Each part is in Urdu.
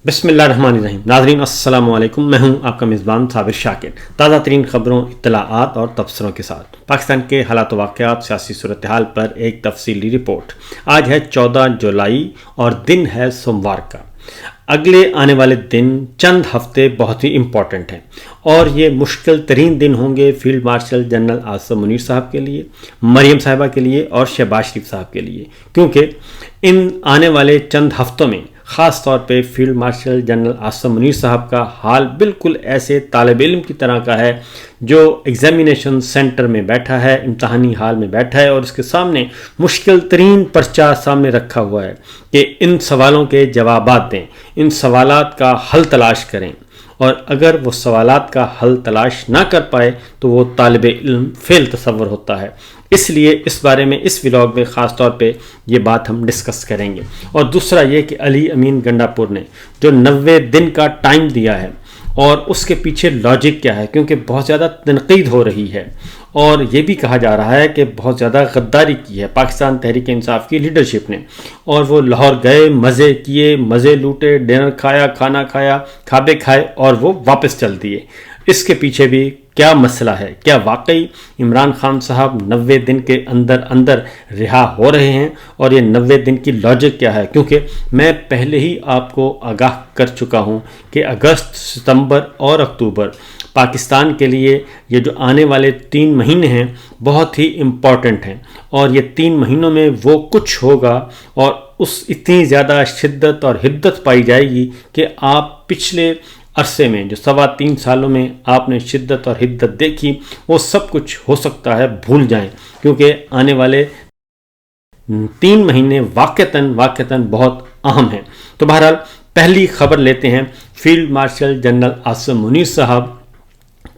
بسم اللہ الرحمن الرحیم. ناظرین السلام علیکم. میں ہوں آپ کا میزبان صابر شاکر. تازہ ترین خبروں، اطلاعات اور تبصروں کے ساتھ پاکستان کے حالات و واقعات، سیاسی صورتحال پر ایک تفصیلی رپورٹ. آج ہے 14 جولائی اور دن ہے سوموار کا. اگلے آنے والے دن چند ہفتے بہت ہی امپورٹنٹ ہیں اور یہ مشکل ترین دن ہوں گے field marshal general Asim Munir صاحب کے لیے، مریم صاحبہ کے لیے اور شہباز شریف صاحب کے لیے، کیونکہ ان آنے والے چند ہفتوں میں خاص طور پہ field marshal general Asim Munir صاحب کا حال بالکل ایسے طالب علم کی طرح کا ہے جو ایگزامینیشن سینٹر میں بیٹھا ہے، امتحانی حال میں بیٹھا ہے اور اس کے سامنے مشکل ترین پرچہ سامنے رکھا ہوا ہے کہ ان سوالوں کے جوابات دیں، ان سوالات کا حل تلاش کریں، اور اگر وہ سوالات کا حل تلاش نہ کر پائے تو وہ طالب علم فیل تصور ہوتا ہے. اس لیے اس بارے میں اس ولاگ میں خاص طور پہ یہ بات ہم ڈسکس کریں گے. اور دوسرا یہ کہ علی امین گنڈا پور نے جو 90 دن کا ٹائم دیا ہے اور اس کے پیچھے لاجک کیا ہے، کیونکہ بہت زیادہ تنقید ہو رہی ہے اور یہ بھی کہا جا رہا ہے کہ بہت زیادہ غداری کی ہے پاکستان تحریک انصاف کی لیڈرشپ نے، اور وہ لاہور گئے، مزے کیے، مزے لوٹے، ڈنر کھایا، کھانا کھایا، کھابے کھائے اور وہ واپس چل دیے. اس کے پیچھے بھی کیا مسئلہ ہے؟ کیا واقعی عمران خان صاحب 90 دن کے اندر اندر رہا ہو رہے ہیں؟ اور یہ 90 دن کی لاجک کیا ہے؟ کیونکہ میں پہلے ہی آپ کو آگاہ کر چکا ہوں کہ اگست، ستمبر اور اکتوبر پاکستان کے لیے یہ جو آنے والے 3 مہینے ہیں بہت ہی امپورٹنٹ ہیں، اور یہ 3 مہینوں میں وہ کچھ ہوگا اور اس اتنی زیادہ شدت اور حدت پائی جائے گی کہ آپ پچھلے عرصے میں جو 3.25 سالوں میں آپ نے شدت اور حدت دیکھی وہ سب کچھ ہو سکتا ہے بھول جائیں، کیونکہ آنے والے 3 مہینے واقعتاً بہت اہم ہیں. تو بہرحال پہلی خبر لیتے ہیں field marshal general Asim Munir صاحب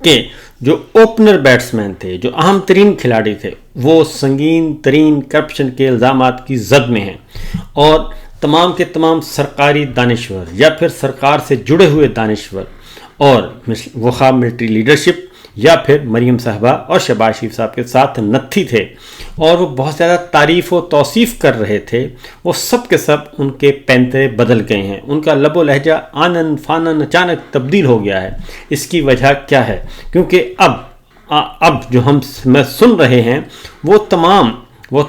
کے جو اوپنر بیٹسمین تھے، جو اہم ترین کھلاڑی تھے، وہ سنگین ترین کرپشن کے الزامات کی زد میں ہیں، اور تمام کے تمام سرکاری دانشور یا پھر سرکار سے جڑے ہوئے دانشور اور وہ خواہ ملٹری لیڈرشپ یا پھر مریم صاحبہ اور شہباز شریف صاحب کے ساتھ نتھی تھے اور وہ بہت زیادہ تعریف و توصیف کر رہے تھے، وہ سب کے سب ان کے پینترے بدل گئے ہیں. ان کا لب و لہجہ آنن فانن اچانک تبدیل ہو گیا ہے. اس کی وجہ کیا ہے؟ کیونکہ اب جو ہم سن رہے ہیں وہ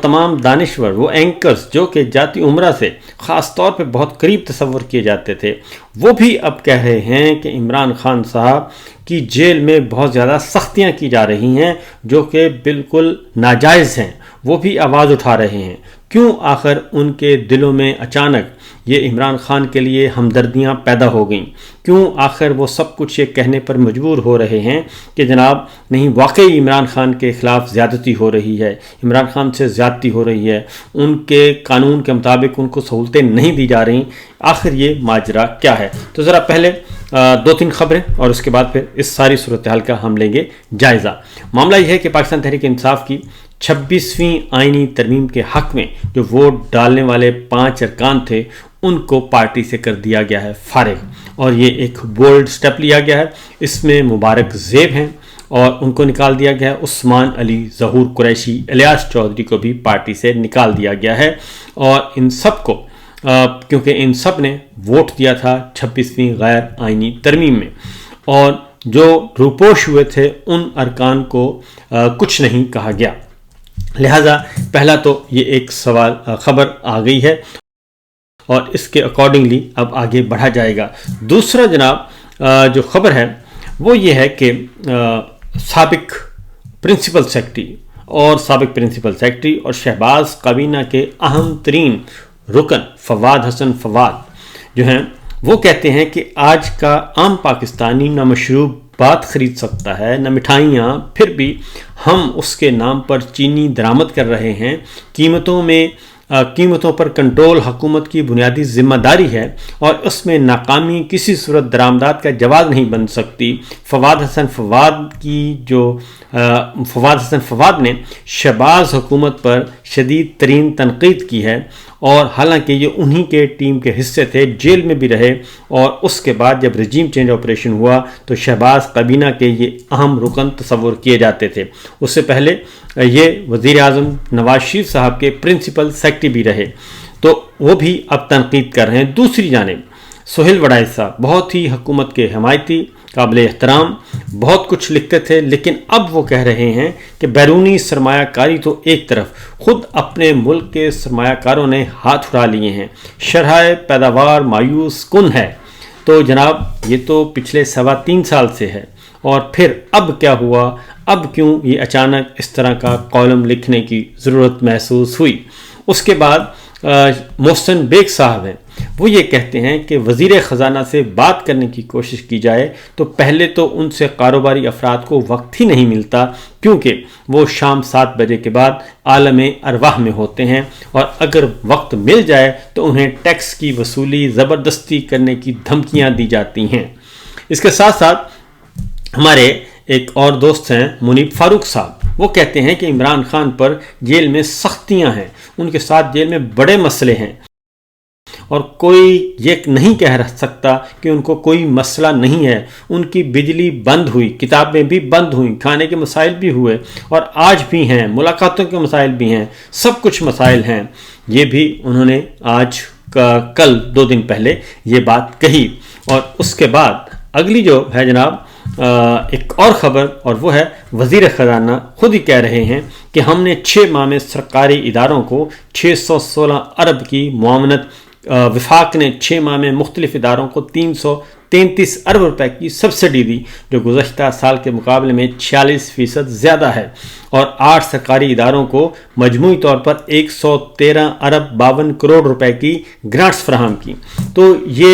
تمام دانشور، وہ اینکرز جو کہ جاتی عمرہ سے خاص طور پہ بہت قریب تصور کیے جاتے تھے، وہ بھی اب کہہ رہے ہیں کہ عمران خان صاحب کی جیل میں بہت زیادہ سختیاں کی جا رہی ہیں جو کہ بالکل ناجائز ہیں. وہ بھی آواز اٹھا رہے ہیں. کیوں آخر ان کے دلوں میں اچانک یہ عمران خان کے لیے ہمدردیاں پیدا ہو گئیں؟ کیوں آخر وہ سب کچھ یہ کہنے پر مجبور ہو رہے ہیں کہ جناب نہیں، واقعی عمران خان کے خلاف زیادتی ہو رہی ہے، عمران خان سے زیادتی ہو رہی ہے، ان کے قانون کے مطابق ان کو سہولتیں نہیں دی جا رہی؟ آخر یہ ماجرا کیا ہے؟ تو ذرا پہلے 2-3 خبریں اور اس کے بعد پھر اس ساری صورتحال کا ہم لیں گے جائزہ. معاملہ یہ ہے کہ پاکستان تحریک انصاف کی 26ویں آئینی ترمیم کے حق میں جو ووٹ ڈالنے والے 5 ارکان تھے ان کو پارٹی سے کر دیا گیا ہے فارغ، اور یہ ایک بولڈ سٹیپ لیا گیا ہے. اس میں مبارک زیب ہیں اور ان کو نکال دیا گیا ہے. عثمان علی ظہور قریشی الیاس چودھری کو بھی پارٹی سے نکال دیا گیا ہے، اور ان سب کو کیونکہ ان سب نے ووٹ دیا تھا 26ویں غیر آئینی ترمیم میں، اور جو روپوش ہوئے تھے ان ارکان کو کچھ نہیں کہا گیا. لہذا پہلا تو یہ ایک خبر آ گئی ہے اور اس کے اکارڈنگلی اب آگے بڑھا جائے گا. دوسرا جناب جو خبر ہے وہ یہ ہے کہ سابق پرنسپل سیکرٹری اور شہباز کابینہ کے اہم ترین رکن فواد حسن فواد جو ہیں وہ کہتے ہیں کہ آج کا عام پاکستانی نہ مشروبات خرید سکتا ہے نہ مٹھائیاں، پھر بھی ہم اس کے نام پر چینی درآمد کر رہے ہیں. قیمتوں پر کنٹرول حکومت کی بنیادی ذمہ داری ہے اور اس میں ناکامی کسی صورت درآمدات کا جواز نہیں بن سکتی. فواد حسن فواد نے شہباز حکومت پر شدید ترین تنقید کی ہے، اور حالانکہ یہ انہی کے ٹیم کے حصے تھے، جیل میں بھی رہے، اور اس کے بعد جب رجیم چینج آپریشن ہوا تو شہباز کابینہ کے یہ اہم رکن تصور کیے جاتے تھے. اس سے پہلے یہ وزیر اعظم نواز شریف صاحب کے پرنسپل سیکرٹری بھی رہے، تو وہ بھی اب تنقید کر رہے ہیں. دوسری جانب سہیل وڈائی صاحب بہت ہی حکومت کے حمایتی، قابل احترام، بہت کچھ لکھتے تھے، لیکن اب وہ کہہ رہے ہیں کہ بیرونی سرمایہ کاری تو ایک طرف، خود اپنے ملک کے سرمایہ کاروں نے ہاتھ اٹھا لیے ہیں، شرح پیداوار مایوس کن ہے۔ تو جناب یہ تو پچھلے 3.25 سال سے ہے، اور پھر اب کیا ہوا؟ اب کیوں یہ اچانک اس طرح کا کالم لکھنے کی ضرورت محسوس ہوئی؟ اس کے بعد محسن بیگ صاحب ہیں، وہ یہ کہتے ہیں کہ وزیر خزانہ سے بات کرنے کی کوشش کی جائے تو پہلے تو ان سے کاروباری افراد کو وقت ہی نہیں ملتا، کیونکہ وہ شام 7 بجے کے بعد عالم ارواح میں ہوتے ہیں، اور اگر وقت مل جائے تو انہیں ٹیکس کی وصولی زبردستی کرنے کی دھمکیاں دی جاتی ہیں۔ اس کے ساتھ ساتھ ہمارے ایک اور دوست ہیں منیب فاروق صاحب، وہ کہتے ہیں کہ عمران خان پر جیل میں سختیاں ہیں، ان کے ساتھ جیل میں بڑے مسئلے ہیں، اور کوئی یہ نہیں کہہ سکتا کہ ان کو کوئی مسئلہ نہیں ہے۔ ان کی بجلی بند ہوئی، کتابیں بھی بند ہوئیں، کھانے کے مسائل بھی ہوئے، اور آج بھی ہیں، ملاقاتوں کے مسائل بھی ہیں، سب کچھ مسائل ہیں۔ یہ بھی انہوں نے آج کل 2 دن پہلے یہ بات کہی۔ اور اس کے بعد اگلی جو ہے جناب ایک اور خبر، اور وہ ہے وزیر خزانہ خود ہی کہہ رہے ہیں کہ ہم نے 6 ماہ میں سرکاری اداروں کو 616 ارب کی معاونت، وفاق نے 6 ماہ میں مختلف اداروں کو 333 ارب روپے کی سبسڈی دی، جو گزشتہ سال کے مقابلے میں 46% زیادہ ہے، اور 8 سرکاری اداروں کو مجموعی طور پر 113 ارب 52 کروڑ روپے کی گرانٹس فراہم کی۔ تو یہ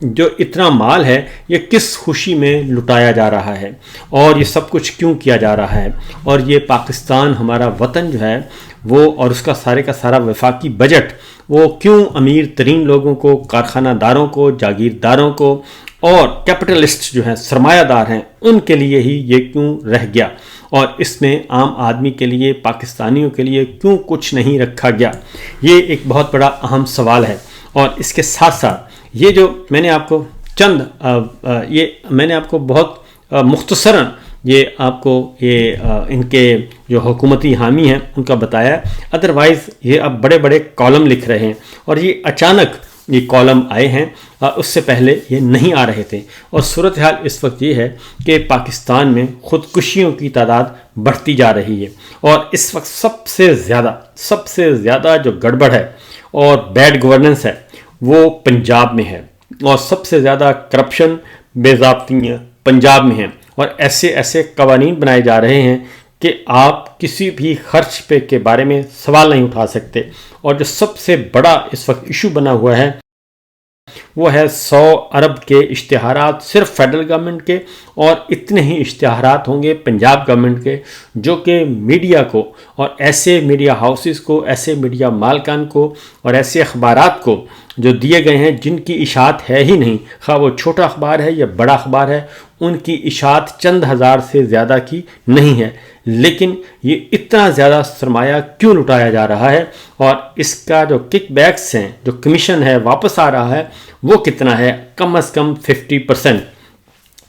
جو اتنا مال ہے یہ کس خوشی میں لٹایا جا رہا ہے، اور یہ سب کچھ کیوں کیا جا رہا ہے؟ اور یہ پاکستان ہمارا وطن جو ہے وہ، اور اس کا سارا وفاقی بجٹ، وہ کیوں امیر ترین لوگوں کو، کارخانہ داروں کو، جاگیرداروں کو، اور کیپٹلسٹ جو ہیں، سرمایہ دار ہیں، ان کے لیے ہی یہ کیوں رہ گیا؟ اور اس میں عام آدمی کے لیے، پاکستانیوں کے لیے کیوں کچھ نہیں رکھا گیا؟ یہ ایک بہت بڑا اہم سوال ہے۔ اور اس کے ساتھ ساتھ یہ جو میں نے آپ کو بہت مختصراً یہ آپ کو ان کے جو حکومتی حامی ہیں ان کا بتایا، ادروائز یہ اب بڑے بڑے کالم لکھ رہے ہیں، اور یہ اچانک یہ کالم آئے ہیں، اس سے پہلے یہ نہیں آ رہے تھے۔ اور صورتحال اس وقت یہ ہے کہ پاکستان میں خودکشیوں کی تعداد بڑھتی جا رہی ہے، اور اس وقت سب سے زیادہ جو گڑبڑ ہے اور بیڈ گورننس ہے وہ پنجاب میں ہے، اور سب سے زیادہ کرپشن، بے ضابطگیاں پنجاب میں ہیں، اور ایسے قوانین بنائے جا رہے ہیں کہ آپ کسی بھی خرچ پہ کے بارے میں سوال نہیں اٹھا سکتے۔ اور جو سب سے بڑا اس وقت ایشو بنا ہوا ہے وہ ہے 100 ارب کے اشتہارات صرف فیڈرل گورنمنٹ کے، اور اتنے ہی اشتہارات ہوں گے پنجاب گورنمنٹ کے، جو کہ میڈیا کو، اور ایسے میڈیا ہاؤسز کو، ایسے میڈیا مالکان کو، اور ایسے اخبارات کو جو دیے گئے ہیں جن کی اشاعت ہے ہی نہیں، خواہ وہ چھوٹا اخبار ہے یا بڑا اخبار ہے، ان کی اشاعت چند ہزار سے زیادہ کی نہیں ہے۔ لیکن یہ اتنا زیادہ سرمایہ کیوں لٹایا جا رہا ہے، اور اس کا جو کک بیکس ہیں، جو کمیشن ہے واپس آ رہا ہے، وہ کتنا ہے؟ کم از کم 50%۔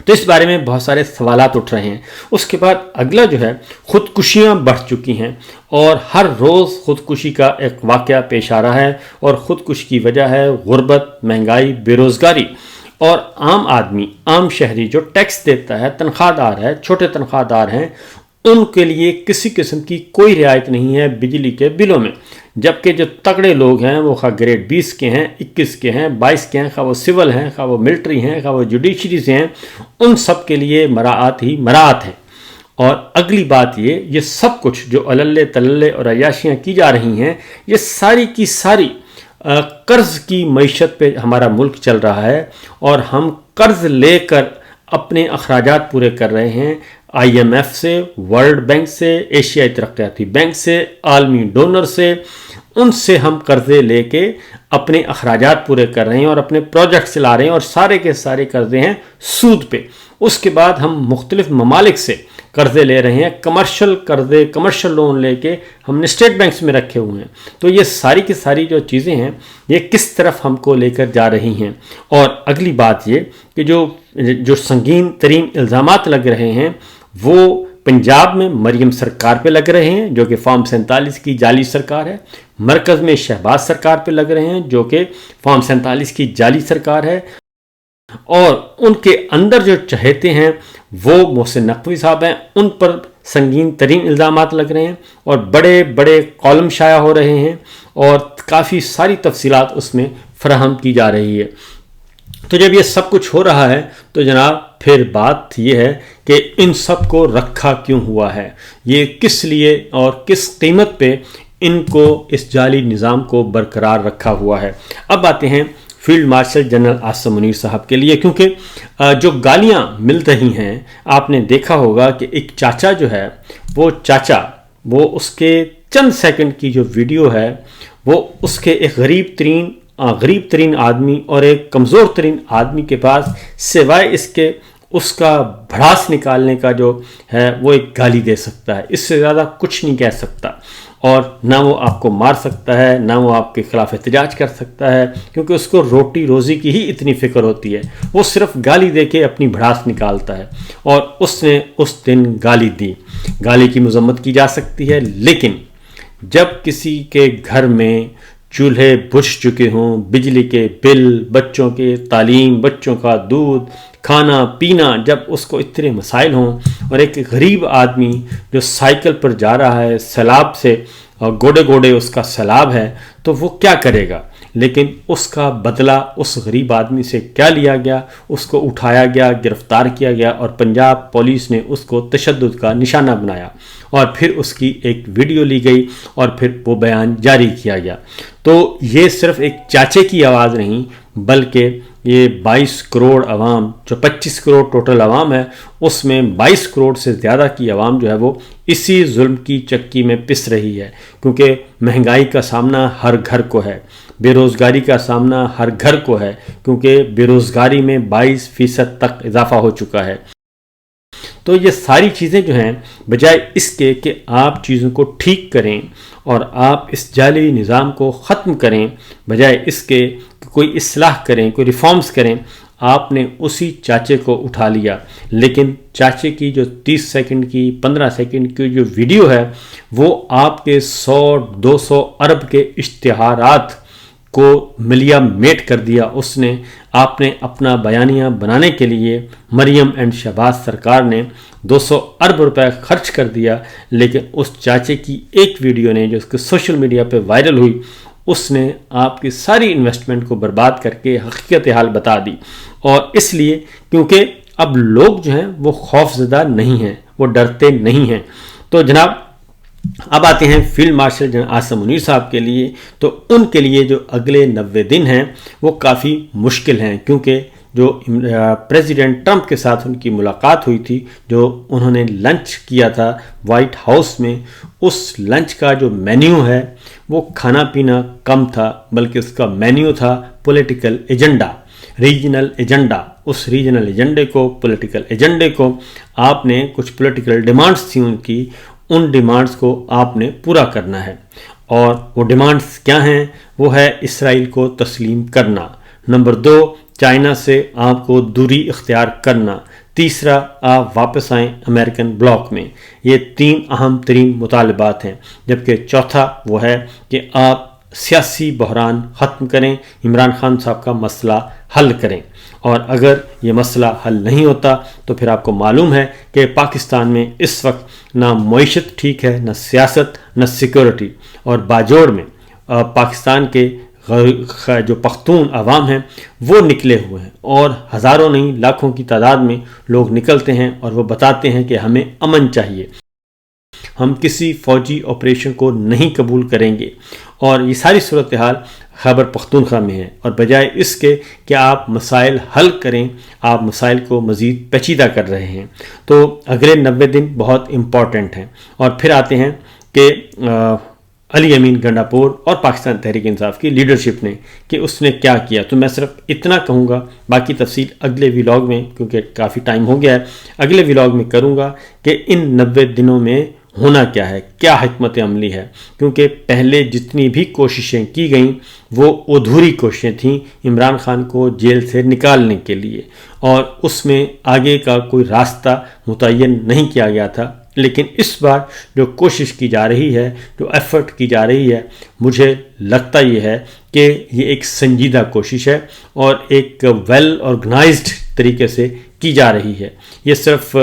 تو اس بارے میں بہت سارے سوالات اٹھ رہے ہیں۔ اس کے بعد اگلا جو ہے، خودکشیاں بڑھ چکی ہیں، اور ہر روز خودکشی کا ایک واقعہ پیش آ رہا ہے، اور خودکشی کی وجہ ہے غربت، مہنگائی، بے روزگاری۔ اور عام آدمی، عام شہری جو ٹیکس دیتا ہے، تنخواہ دار ہے، چھوٹے تنخواہ دار ہیں، ان کے لیے کسی قسم کی کوئی رعایت نہیں ہے بجلی کے بلوں میں، جبکہ جو تگڑے لوگ ہیں وہ خواہ گریڈ 20 کے ہیں، 21 کے ہیں، 22 کے ہیں، خواہ وہ سول ہیں، خواہ وہ ملٹری ہیں، خواہ وہ جوڈیشری سے ہیں، ان سب کے لیے مراعات ہی مراعات ہیں۔ اور اگلی بات یہ سب کچھ جو عللے تللے اور عیاشیاں کی جا رہی ہیں، یہ ساری کی ساری قرض کی معیشت پہ ہمارا ملک چل رہا ہے، اور ہم قرض لے کر اپنے اخراجات پورے کر رہے ہیں، آئی ایم ایف سے، ورلڈ بینک سے، ایشیائی ترقیاتی بینک سے، عالمی ڈونر سے، ان سے ہم قرضے لے کے اپنے اخراجات پورے کر رہے ہیں اور اپنے پروجیکٹ چلا رہے ہیں، اور سارے کے سارے قرضے ہیں سود پہ۔ اس کے بعد ہم مختلف ممالک سے قرضے لے رہے ہیں، کمرشل قرضے، کمرشل لون لے کے ہم نے اسٹیٹ بینکس میں رکھے ہوئے ہیں۔ تو یہ ساری کی ساری جو چیزیں ہیں یہ کس طرف ہم کو لے کر جا رہی ہیں؟ اور اگلی بات یہ کہ جو سنگین ترین الزامات لگ رہے ہیں وہ پنجاب میں مریم سرکار پہ لگ رہے ہیں، جو کہ فارم 47 کی جعلی سرکار ہے، مرکز میں شہباز سرکار پہ لگ رہے ہیں جو کہ فارم 47 کی جعلی سرکار ہے، اور ان کے اندر جو چہیتے ہیں وہ محسن نقوی صاحب ہیں، ان پر سنگین ترین الزامات لگ رہے ہیں اور بڑے بڑے کالم شائع ہو رہے ہیں اور کافی ساری تفصیلات اس میں فراہم کی جا رہی ہے۔ تو جب یہ سب کچھ ہو رہا ہے تو جناب پھر بات یہ ہے کہ ان سب کو رکھا کیوں ہوا ہے، یہ کس لیے اور کس قیمت پہ ان کو اس جعلی نظام کو برقرار رکھا ہوا ہے۔ اب آتے ہیں field marshal general Asim Munir صاحب کے لیے، کیونکہ جو گالیاں مل رہی ہیں آپ نے دیکھا ہوگا کہ ایک چاچا جو ہے وہ اس کے چند سیکنڈ کی جو ویڈیو ہے وہ اس کے ایک غریب ترین آدمی اور ایک کمزور ترین آدمی کے پاس سوائے اس کے اس کا بھڑاس نکالنے کا جو ہے وہ ایک گالی دے سکتا ہے، اس سے زیادہ کچھ نہیں کہہ سکتا، اور نہ وہ آپ کو مار سکتا ہے، نہ وہ آپ کے خلاف احتجاج کر سکتا ہے، کیونکہ اس کو روٹی روزی کی ہی اتنی فکر ہوتی ہے، وہ صرف گالی دے کے اپنی بھڑاس نکالتا ہے، اور اس نے اس دن گالی دی۔ گالی کی مذمت کی جا سکتی ہے، لیکن جب کسی کے گھر میں چولہے بجھ چکے ہوں، بجلی کے بل، بچوں کے تعلیم، بچوں کا دودھ، کھانا پینا، جب اس کو اتنے مسائل ہوں، اور ایک غریب آدمی جو سائیکل پر جا رہا ہے سیلاب سے، اور گوڑے گوڑے اس کا سیلاب ہے، تو وہ کیا کرے گا؟ لیکن اس کا بدلہ اس غریب آدمی سے کیا لیا گیا؟ اس کو اٹھایا گیا، گرفتار کیا گیا، اور پنجاب پولیس نے اس کو تشدد کا نشانہ بنایا، اور پھر اس کی ایک ویڈیو لی گئی، اور پھر وہ بیان جاری کیا گیا۔ تو یہ صرف ایک چاچے کی آواز نہیں، بلکہ یہ 22 کروڑ عوام، جو 25 کروڑ ٹوٹل عوام ہے، اس میں 22 کروڑ سے زیادہ کی عوام جو ہے وہ اسی ظلم کی چکی میں پس رہی ہے، کیونکہ مہنگائی کا سامنا ہر گھر کو ہے، بے روزگاری کا سامنا ہر گھر کو ہے، کیونکہ بے روزگاری میں 22% تک اضافہ ہو چکا ہے۔ تو یہ ساری چیزیں جو ہیں، بجائے اس کے کہ آپ چیزوں کو ٹھیک کریں اور آپ اس جعلی نظام کو ختم کریں، بجائے اس کے کوئی اصلاح کریں، کوئی ریفارمز کریں، آپ نے اسی چاچے کو اٹھا لیا۔ لیکن چاچے کی جو 30 سیکنڈ کی 15 سیکنڈ کی جو ویڈیو ہے وہ آپ کے 100-200 ارب کے اشتہارات کو ملیا میٹ کر دیا اس نے۔ آپ نے اپنا بیانیہ بنانے کے لیے مریم اینڈ شہباز سرکار نے 200 ارب روپے خرچ کر دیا، لیکن اس چاچے کی ایک ویڈیو نے جو اس کے سوشل میڈیا پہ وائرل ہوئی، اس نے آپ کی ساری انویسٹمنٹ کو برباد کر کے حقیقت حال بتا دی۔ اور اس لیے کیونکہ اب لوگ جو ہیں وہ خوف زدہ نہیں ہیں، وہ ڈرتے نہیں ہیں۔ تو جناب اب آتے ہیں field marshal general Asim Munir صاحب کے لیے۔ تو ان کے لیے جو اگلے 90 دن ہیں وہ کافی مشکل ہیں، کیونکہ جو پریزیڈنٹ ٹرمپ کے ساتھ ان کی ملاقات ہوئی تھی، جو انہوں نے لنچ کیا تھا وائٹ ہاؤس میں، اس لنچ کا جو مینیو ہے وہ کھانا پینا کم تھا، بلکہ اس کا مینیو تھا پولیٹیکل ایجنڈا، ریجنل ایجنڈا۔ اس ریجنل ایجنڈے کو، پولیٹیکل ایجنڈے کو، آپ نے کچھ پولیٹیکل ڈیمانڈز تھیں ان کی، ان ڈیمانڈز کو آپ نے پورا کرنا ہے۔ اور وہ ڈیمانڈز کیا ہیں؟ وہ ہے اسرائیل کو تسلیم کرنا، نمبر 2 چائنا سے آپ کو دوری اختیار کرنا، تیسرا آپ واپس آئیں امریکن بلاک میں۔ یہ 3 اہم ترین مطالبات ہیں، جبکہ چوتھا وہ ہے کہ آپ سیاسی بحران ختم کریں، عمران خان صاحب کا مسئلہ حل کریں۔ اور اگر یہ مسئلہ حل نہیں ہوتا تو پھر آپ کو معلوم ہے کہ پاکستان میں اس وقت نہ معیشت ٹھیک ہے، نہ سیاست، نہ سیکورٹی، اور باجوڑ میں پاکستان کے جو پختون عوام ہیں وہ نکلے ہوئے ہیں، اور ہزاروں نہیں لاکھوں کی تعداد میں لوگ نکلتے ہیں اور وہ بتاتے ہیں کہ ہمیں امن چاہیے، ہم کسی فوجی آپریشن کو نہیں قبول کریں گے۔ اور یہ ساری صورتحال خیبر پختونخوا میں ہے، اور بجائے اس کے کہ آپ مسائل حل کریں، آپ مسائل کو مزید پیچیدہ کر رہے ہیں۔ تو اگلے 90 دن بہت امپورٹنٹ ہیں۔ اور پھر آتے ہیں کہ علی امین گنڈاپور اور پاکستان تحریک انصاف کی لیڈرشپ نے کہ اس نے کیا کیا۔ تو میں صرف اتنا کہوں گا، باقی تفصیل اگلے ولاگ میں، کیونکہ کافی ٹائم ہو گیا ہے، اگلے ولاگ میں کروں گا کہ ان 90 دنوں میں ہونا کیا ہے، کیا حکمت عملی ہے، کیونکہ پہلے جتنی بھی کوششیں کی گئیں وہ ادھوری کوششیں تھیں عمران خان کو جیل سے نکالنے کے لیے، اور اس میں آگے کا کوئی راستہ متعین نہیں کیا گیا تھا۔ لیکن اس بار جو کوشش کی جا رہی ہے، جو ایفرٹ کی جا رہی ہے، مجھے لگتا یہ ہے کہ یہ ایک سنجیدہ کوشش ہے اور ایک ویل آرگنائزڈ طریقے سے کی جا رہی ہے۔ یہ صرف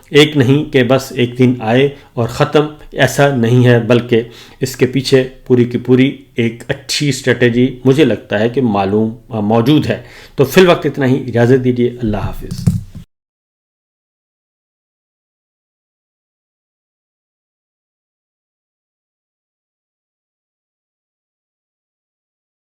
ایک نہیں کہ بس ایک دن آئے اور ختم، ایسا نہیں ہے، بلکہ اس کے پیچھے پوری کی پوری ایک اچھی اسٹریٹجی مجھے لگتا ہے کہ موجود ہے۔ تو فی الوقت اتنا ہی، اجازت دیجیے، اللہ حافظ۔